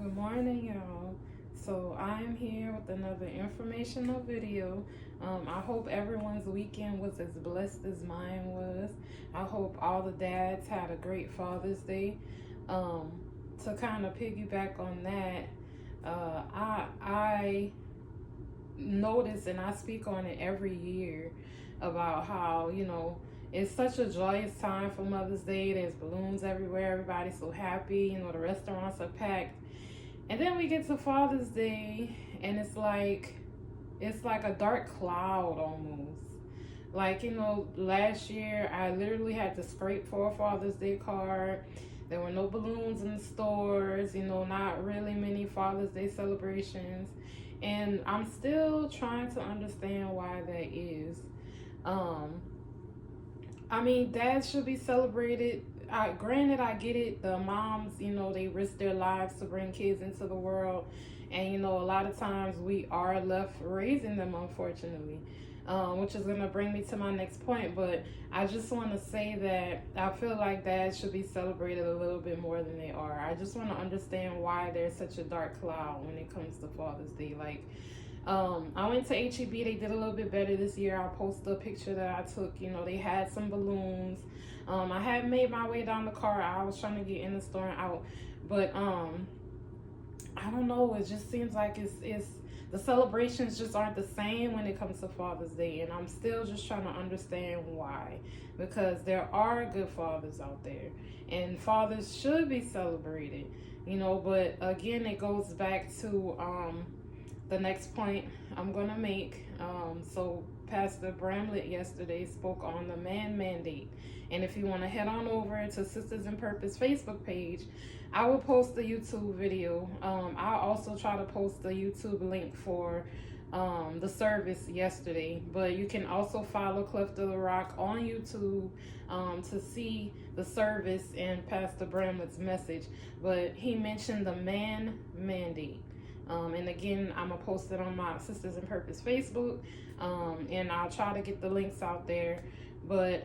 Good morning, y'all. So I'm here with another informational video. I hope everyone's weekend was as blessed as mine was. I hope all the dads had a great Father's Day. Um, to kind of piggyback on that, I notice and I speak on it every year about how it's such a joyous time for Mother's Day. There's balloons everywhere. Everybody's so happy. The restaurants are packed. And then we get to Father's Day, and it's like a dark cloud almost. Like, last year I literally had to scrape for a Father's Day card. There were no balloons in the stores, not really many Father's Day celebrations. And I'm still trying to understand why that is. Um, I mean, dads should be celebrated. Granted, I get it. The moms, they risk their lives to bring kids into the world. And, a lot of times we are left raising them, unfortunately, which is going to bring me to my next point. But I just want to say that I feel like dads should be celebrated a little bit more than they are. I just want to understand why there's such a dark cloud when it comes to Father's Day. Like, I went to HEB. They did a little bit better this year. I posted a picture that I took. They had some balloons. I had made my way down the car. I was trying to get in the store and out, but I don't know. It just seems like it's the celebrations just aren't the same when it comes to Father's Day, and I'm still just trying to understand why. Because there are good fathers out there, and fathers should be celebrated. But again, it goes back to the next point I'm going to make. So Pastor Bramlett yesterday spoke on the man mandate. And if you want to head on over to Sisters in Purpose Facebook page, I will post the YouTube video. I'll also try to post the YouTube link for the service yesterday. But you can also follow Cleft of the Rock on YouTube to see the service and Pastor Bramlett's message. But he mentioned the man mandate. And again, I'm going to post it on my Sisters in Purpose Facebook, and I'll try to get the links out there. But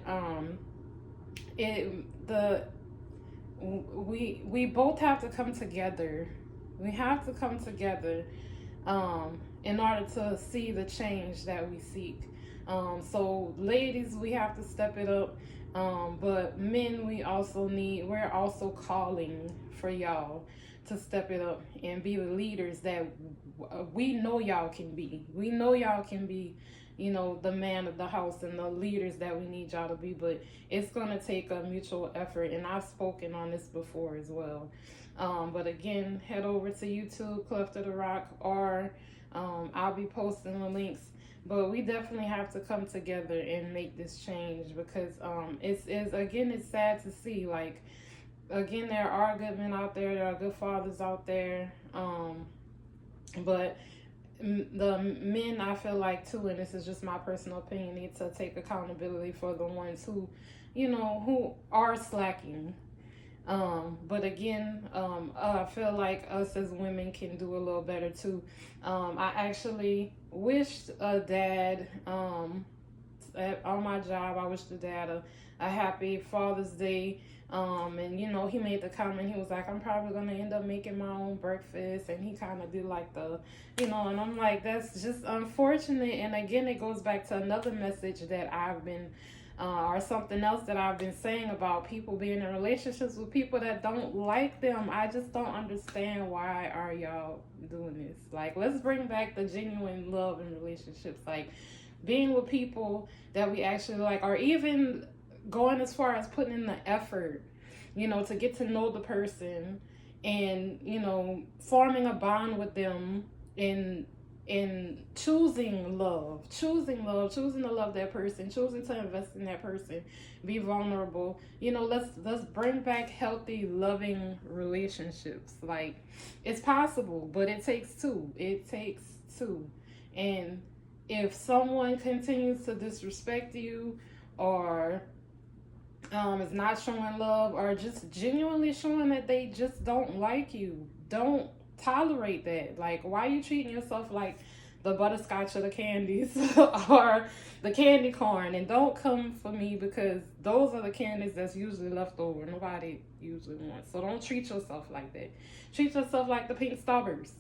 we both have to come together. We have to come together in order to see the change that we seek. So ladies, we have to step it up. But men, we're also calling for y'all to step it up and be the leaders that we know y'all can be. We know y'all can be, the man of the house and the leaders that we need y'all to be, but it's going to take a mutual effort, and I've spoken on this before as well. But again, head over to YouTube, Cleft of the Rock, or I'll be posting the links. But we definitely have to come together and make this change, because it's sad to see. Like, again, there are good men out there, there are good fathers out there, but the men, I feel like too, and this is just my personal opinion, need to take accountability for the ones who are slacking. But again, I feel like us as women can do a little better too. I actually wished a dad, on my job, I wished the dad a happy Father's Day. And he made the comment, he was like, I'm probably gonna end up making my own breakfast, and he kind of did like and I'm like, that's just unfortunate. And again, it goes back to another message that I've been or something else that I've been saying about people being in relationships with people that don't like them. I just don't understand, why are y'all doing this? Like, let's bring back the genuine love in relationships, like being with people that we actually like, or even going as far as putting in the effort, to get to know the person, and forming a bond with them, in choosing to love that person, choosing to invest in that person, be vulnerable. Let's bring back healthy, loving relationships. Like, it's possible, but it takes two. And if someone continues to disrespect you, or is not showing love, or just genuinely showing that they just don't like you, don't tolerate that. Like, why are you treating yourself like the butterscotch or the candies or the candy corn. And don't come for me, because those are the candies that's usually left over. Nobody usually wants. So don't treat yourself like that. Treat yourself like the pink Starburst.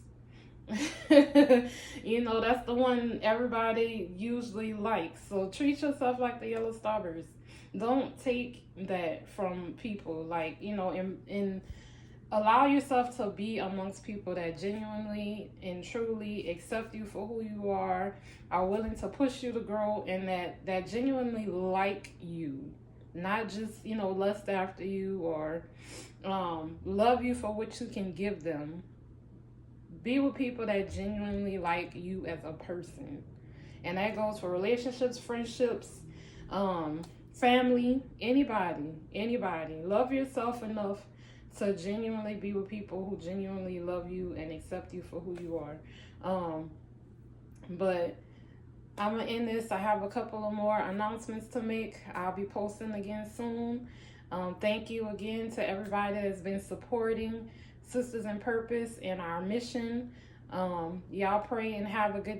You know, that's the one everybody usually likes. So treat yourself like the yellow Starburst. Don't take that from people. Like, you know, in allow yourself to be amongst people that genuinely and truly accept you for who you are willing to push you to grow, and that genuinely like you, not just, you know, lust after you or love you for what you can give them. Be with people that genuinely like you as a person, and that goes for relationships, friendships, family, anybody. Love yourself enough to genuinely be with people who genuinely love you and accept you for who you are. But I'm gonna end this. I have a couple of more announcements to make. I'll be posting again soon. Thank you again to everybody that has been supporting Sisters in Purpose and our mission. Y'all pray and have a good day.